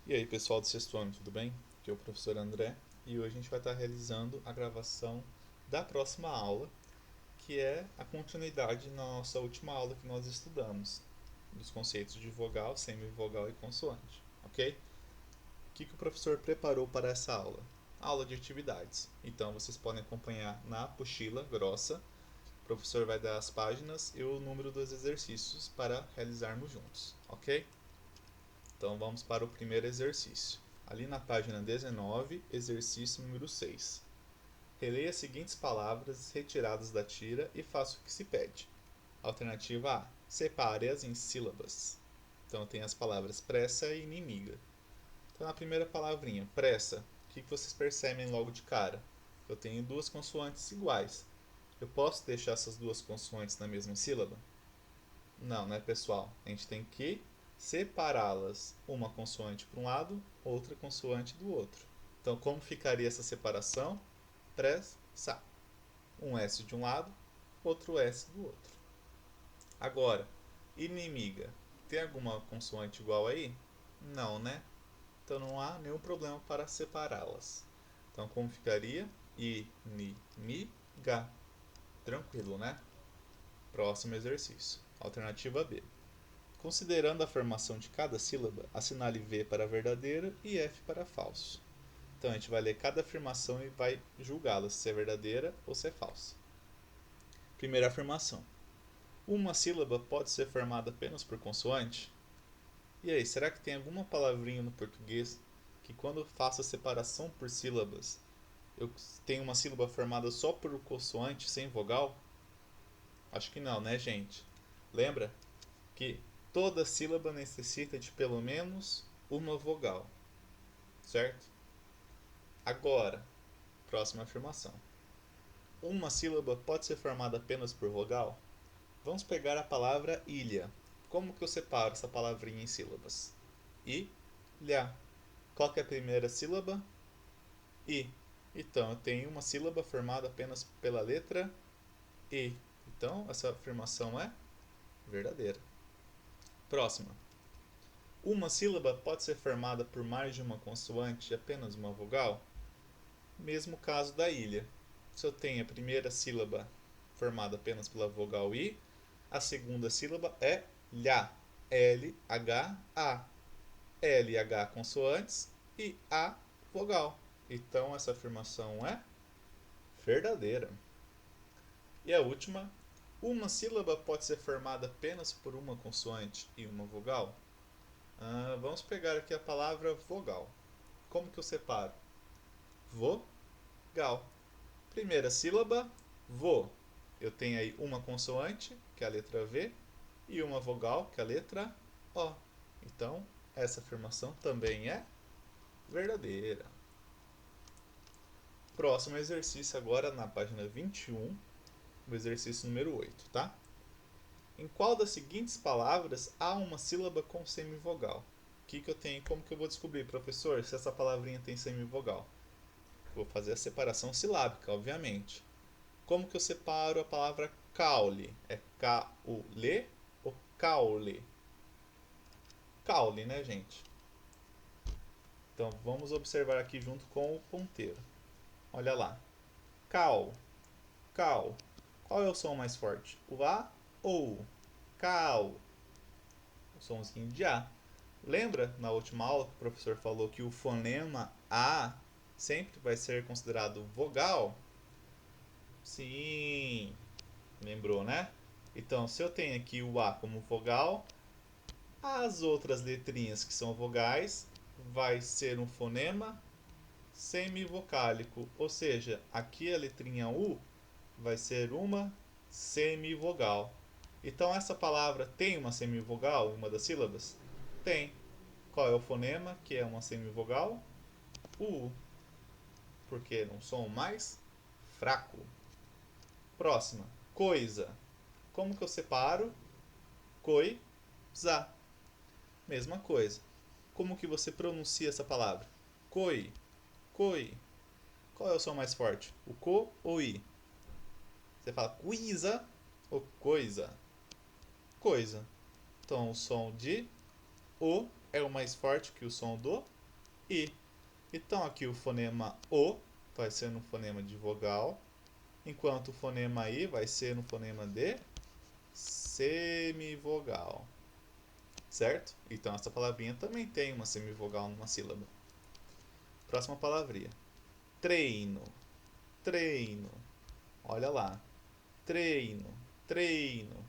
E aí, pessoal do sexto ano, tudo bem? Aqui é o professor André e hoje a gente vai estar realizando a gravação da próxima aula, que é a continuidade na nossa última aula que nós estudamos, dos conceitos de vogal, semivogal e consoante, ok? O que o professor preparou para essa aula? Aula de atividades. Então vocês podem acompanhar na apostila grossa. O professor vai dar as páginas e o número dos exercícios para realizarmos juntos, ok? Então vamos para o primeiro exercício. Ali na página 19, exercício número 6. Releia as seguintes palavras retiradas da tira e faça o que se pede. Alternativa A. Separe-as em sílabas. Então tem as palavras pressa e inimiga. Então na primeira palavrinha, pressa, o que vocês percebem logo de cara? Eu tenho duas consoantes iguais. Eu posso deixar essas duas consoantes na mesma sílaba? Não, né, pessoal? A gente tem que separá-las, uma consoante para um lado, outra consoante do outro. Então, como ficaria essa separação? Pressa. Um S de um lado, outro S do outro. Agora, inimiga. Tem alguma consoante igual aí? Não, né? Então não há nenhum problema para separá-las. Então, como ficaria? Inimiga. Tranquilo, né? Próximo exercício. Alternativa B. Considerando a formação de cada sílaba, assinale V para verdadeiro e F para falso. Então a gente vai ler cada afirmação e vai julgá-la se é verdadeira ou se é falsa. Primeira afirmação. Uma sílaba pode ser formada apenas por consoante? E aí, será que tem alguma palavrinha no português que quando eu faço a separação por sílabas, eu tenho uma sílaba formada só por consoante, sem vogal? Acho que não, né, gente? Lembra que toda sílaba necessita de pelo menos uma vogal, certo? Agora, próxima afirmação. Uma sílaba pode ser formada apenas por vogal? Vamos pegar a palavra ilha. Como que eu separo essa palavrinha em sílabas? Ilha. Qual que é a primeira sílaba? I. Então, eu tenho uma sílaba formada apenas pela letra I. Então, essa afirmação é verdadeira. Próxima. Uma sílaba pode ser formada por mais de uma consoante e apenas uma vogal? Mesmo caso da ilha. Se eu tenho a primeira sílaba formada apenas pela vogal I, a segunda sílaba é lha. L-H-A. L-H consoantes e A vogal. Então essa afirmação é verdadeira. E a última, uma sílaba pode ser formada apenas por uma consoante e uma vogal? Vamos pegar aqui a palavra vogal. Como que eu separo? Vogal. Primeira sílaba, vo. Eu tenho aí uma consoante, que é a letra V, e uma vogal, que é a letra O. Então, essa afirmação também é verdadeira. Próximo exercício agora na página 21, o exercício número 8, tá? Em qual das seguintes palavras há uma sílaba com semivogal? Que eu tenho? Como que eu vou descobrir, professor, se essa palavrinha tem semivogal? Vou fazer a separação silábica, obviamente. Como que eu separo a palavra caule? É caule ou caule? Caule, né, gente? Então vamos observar aqui junto com o ponteiro. Olha lá. Cal, cal. Qual é o som mais forte? O A ou o cal? O somzinho de A. Lembra na última aula que o professor falou que o fonema A sempre vai ser considerado vogal? Sim, lembrou, né? Então, se eu tenho aqui o A como vogal, as outras letrinhas que são vogais vai ser um fonema semivocálico, ou seja, aqui a letrinha U vai ser uma semivogal. Então essa palavra tem uma semivogal em uma das sílabas? Tem. Qual é o fonema que é uma semivogal? O U, porque é um som mais fraco. Próxima, coisa. Como que eu separo? Coisa. Mesma coisa. Como que você pronuncia essa palavra? Coi, coi. Qual é o som mais forte? O co ou i? Você fala coisa ou coisa? Coisa. Então o som de o é o mais forte que o som do I. Então aqui o fonema O vai ser no fonema de vogal, enquanto o fonema I vai ser no fonema de semivogal. Certo? Então essa palavrinha também tem uma semivogal numa sílaba. Próxima palavrinha. Treino. Treino. Olha lá. Treino. Treino.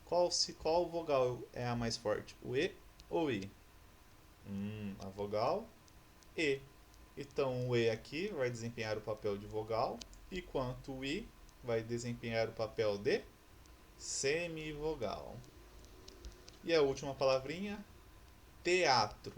Qual vogal é a mais forte? O E ou o I? A vogal E. Então o E aqui vai desempenhar o papel de vogal, enquanto o I vai desempenhar o papel de semivogal. E a última palavrinha, teatro.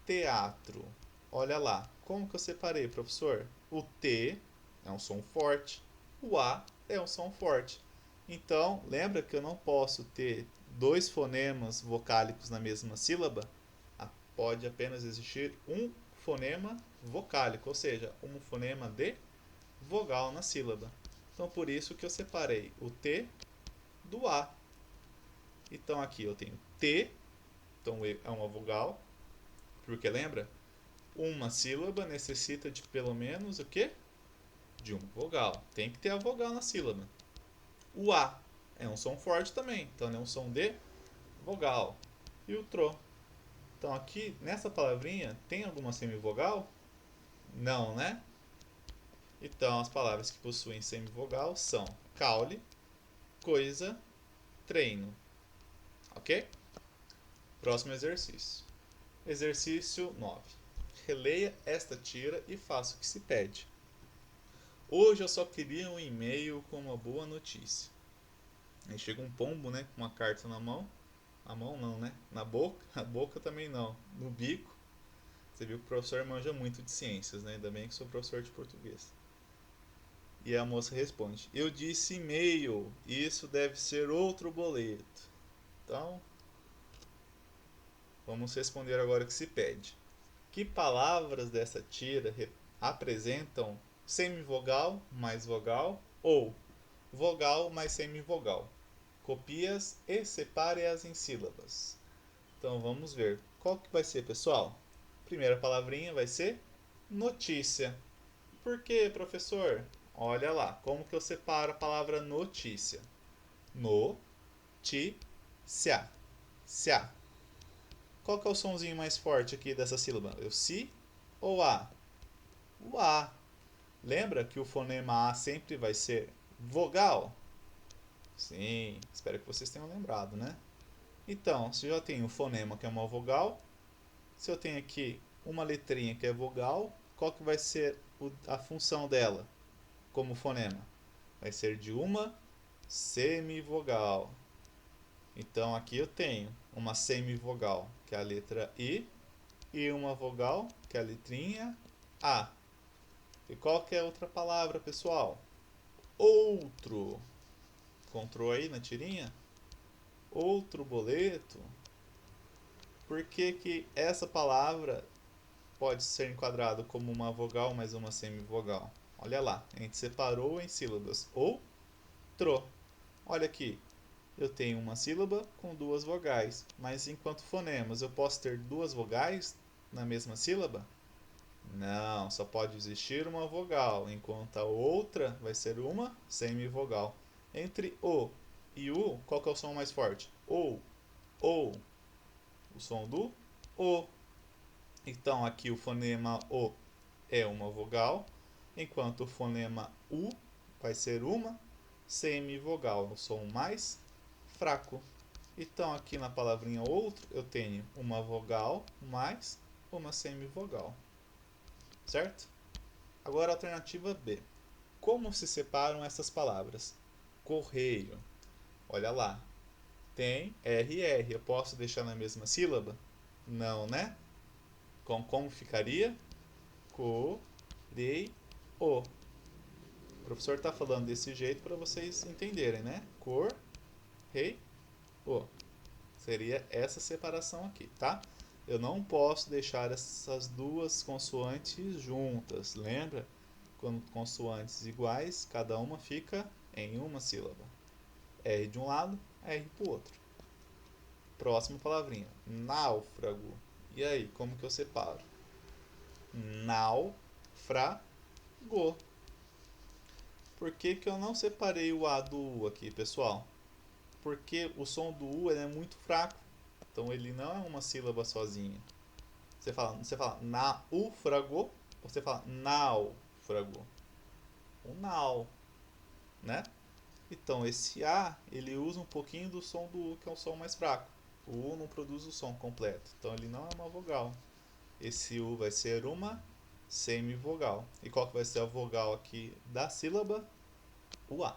Teatro. Olha lá, como que eu separei, professor? O T é um som forte, o A é um som forte. Então, lembra que eu não posso ter dois fonemas vocálicos na mesma sílaba? Pode apenas existir um fonema vocálico, ou seja, um fonema de vogal na sílaba. Então, por isso que eu separei o T do A. Então, aqui eu tenho T, então é uma vogal, porque lembra? Uma sílaba necessita de pelo menos o quê? De uma vogal. Tem que ter a vogal na sílaba. O A é um som forte também, então é um som de vogal. E o TRO. Então aqui, nessa palavrinha, tem alguma semivogal? Não, né? Então as palavras que possuem semivogal são caule, coisa, treino. Ok? Próximo exercício. Exercício 9. Releia esta tira e faça o que se pede. Hoje eu só queria um e-mail com uma boa notícia. Aí chega um pombo, né, com uma carta na mão. Na mão não, né? Na boca. A boca também não. No bico. Você viu que o professor manja muito de ciências, né? Ainda bem que sou professor de português. E a moça responde: eu disse e-mail. Isso deve ser outro boleto. Então, vamos responder agora o que se pede. Que palavras dessa tira apresentam semivogal mais vogal ou vogal mais semivogal? Copie-as e separe-as em sílabas. Então vamos ver. Qual que vai ser, pessoal? Primeira palavrinha vai ser notícia. Por quê, professor? Olha lá, como que eu separo a palavra notícia? No, ti, cia. Cia. Qual que é o sonzinho mais forte aqui dessa sílaba? O si ou a? O a. Lembra que o fonema a sempre vai ser vogal? Sim, espero que vocês tenham lembrado, né? Então, se eu já tenho um fonema que é uma vogal, se eu tenho aqui uma letrinha que é vogal, qual que vai ser a função dela como fonema? Vai ser de uma semivogal. Então aqui eu tenho uma semivogal, que é a letra I, e uma vogal, que é a letrinha A. E qual que é a outra palavra, pessoal? Outro. Encontrou aí na tirinha? Outro boleto. Por que que essa palavra pode ser enquadrada como uma vogal mais uma semivogal? Olha lá, a gente separou em sílabas. Outro. Olha aqui, eu tenho uma sílaba com duas vogais, mas enquanto fonemas eu posso ter duas vogais na mesma sílaba? Não, só pode existir uma vogal, enquanto a outra vai ser uma semivogal. Entre o e u, qual que é o som mais forte? Ou. O som do o. Então aqui o fonema o é uma vogal, enquanto o fonema u vai ser uma semivogal, o som mais fraco. Então aqui na palavrinha outro eu tenho uma vogal mais uma semivogal. Certo? Agora a alternativa B. Como se separam essas palavras? Correio. Olha lá. Tem RR. Eu posso deixar na mesma sílaba? Não, né? Como ficaria? Correio. O professor está falando desse jeito para vocês entenderem, né? Correio. Seria essa separação aqui, tá? Eu não posso deixar essas duas consoantes juntas, lembra? Quando consoantes iguais, cada uma fica em uma sílaba. R de um lado, R para o outro. Próxima palavrinha, náufrago. E aí, como que eu separo? Náufrago. Por que que eu não separei o A do U aqui, pessoal? Porque o som do U ele é muito fraco. Então ele não é uma sílaba sozinha. Você fala náufrago ou você fala náufrago? O nau, né? Então esse A ele usa um pouquinho do som do U, que é um som mais fraco. O U não produz o som completo, então ele não é uma vogal. Esse U vai ser uma semivogal. E qual que vai ser a vogal aqui da sílaba? O A.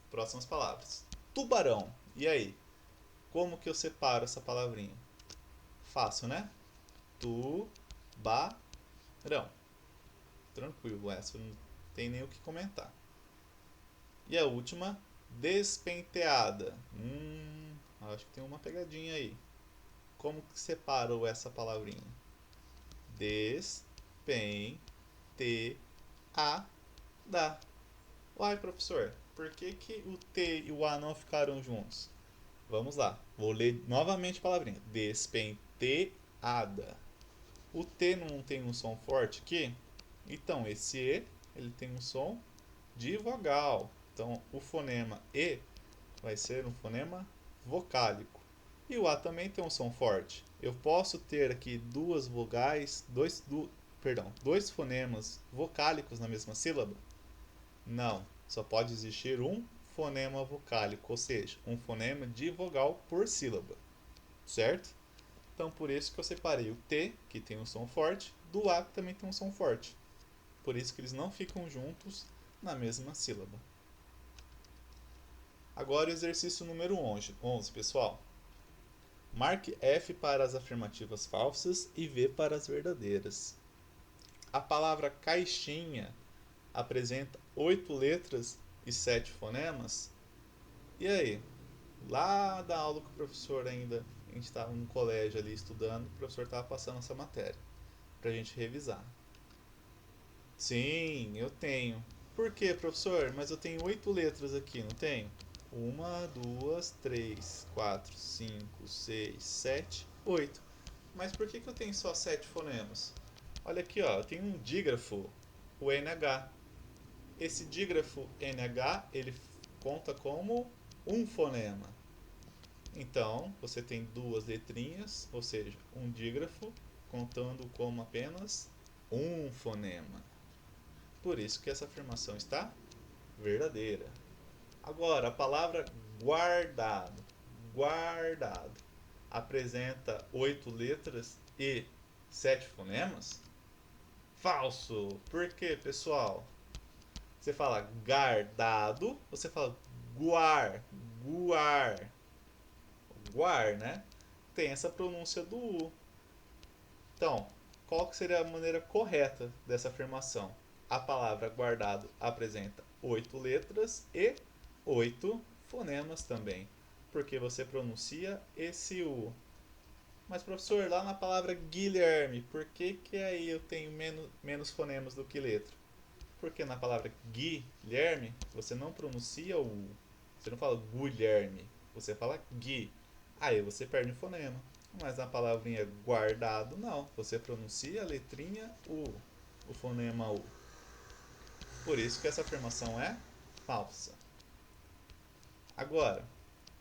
Próximas palavras. Tubarão. E aí? Como que eu separo essa palavrinha? Fácil, né? Tubarão. Tranquilo, essa não tem nem o que comentar. E a última, despenteada. Acho que tem uma pegadinha aí. Como que separo essa palavrinha? Despenteada. Uai, professor, por que que o T e o A não ficaram juntos? Vamos lá, vou ler novamente a palavrinha. Despenteada. O T não tem um som forte aqui? Então, esse E, ele tem um som de vogal. Então, o fonema E vai ser um fonema vocálico. E o A também tem um som forte. Eu posso ter aqui duas vogais, dois fonemas vocálicos na mesma sílaba? Não, só pode existir um fonema vocálico, ou seja, um fonema de vogal por sílaba, certo? Então por isso que eu separei o T, que tem um som forte, do A, que também tem um som forte. Por isso que eles não ficam juntos na mesma sílaba. Agora o exercício número 11, pessoal. Marque F para as afirmativas falsas e V para as verdadeiras. A palavra caixinha apresenta 8 letras e 7 fonemas. E aí? Lá da aula que o professor ainda, a gente estava no colégio ali estudando, o professor estava passando essa matéria para a gente revisar. Sim, eu tenho. Por que, professor? Mas eu tenho 8 letras aqui, não tenho? Uma, duas, três, quatro, cinco, seis, sete, 8. Mas por que eu tenho só 7 fonemas? Olha aqui, ó, eu tenho um dígrafo, o NH. Esse dígrafo NH, ele conta como um fonema. Então, você tem duas letrinhas, ou seja, um dígrafo, contando como apenas um fonema. Por isso que essa afirmação está verdadeira. Agora, a palavra guardado. Guardado. Apresenta 8 letras e 7 fonemas? Falso! Por quê, pessoal? Você fala guardado, você fala guar, né? Tem essa pronúncia do U. Então, qual que seria a maneira correta dessa afirmação? A palavra guardado apresenta 8 letras e 8 fonemas também, porque você pronuncia esse U. Mas professor, lá na palavra Guilherme, por que que aí eu tenho menos fonemas do que letra? Porque na palavra Guilherme, você não pronuncia o U. Você não fala Guilherme, você fala Gui. Aí você perde o fonema. Mas na palavrinha guardado, não. Você pronuncia a letrinha U, o fonema U. Por isso que essa afirmação é falsa. Agora,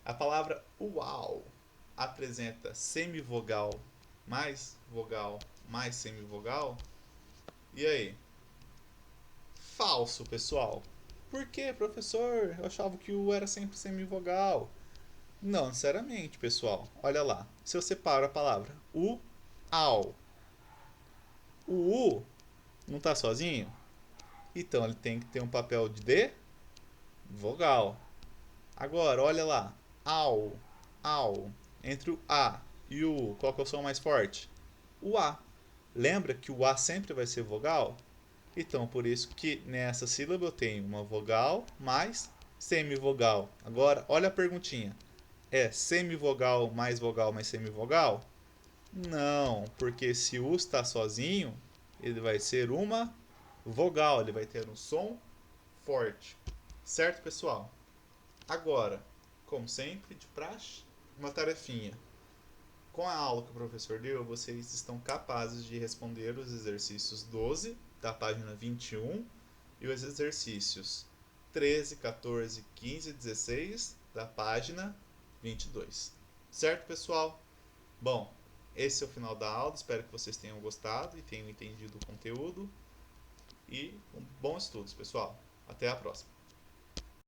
a palavra uau apresenta semivogal mais semivogal. E aí? Falso, pessoal. Por que, professor? Eu achava que o U era sempre semivogal. Não, sinceramente, pessoal. Olha lá. Se eu separo a palavra u, ao, o U não está sozinho? Então ele tem que ter um papel de vogal. Agora, olha lá. Ao, ao. Entre o A e o U, qual que é o som mais forte? O A. Lembra que o A sempre vai ser vogal? Então, por isso que nessa sílaba eu tenho uma vogal mais semivogal. Agora, olha a perguntinha. É semivogal mais semivogal? Não, porque se o está sozinho, ele vai ser uma vogal, ele vai ter um som forte. Certo, pessoal? Agora, como sempre, de praxe, uma tarefinha. Com a aula que o professor deu, vocês estão capazes de responder os exercícios 12, da página 21, e os exercícios 13, 14, 15 e 16, da página 22. Certo, pessoal? Bom, esse é o final da aula. Espero que vocês tenham gostado e tenham entendido o conteúdo. E bons estudos, pessoal. Até a próxima.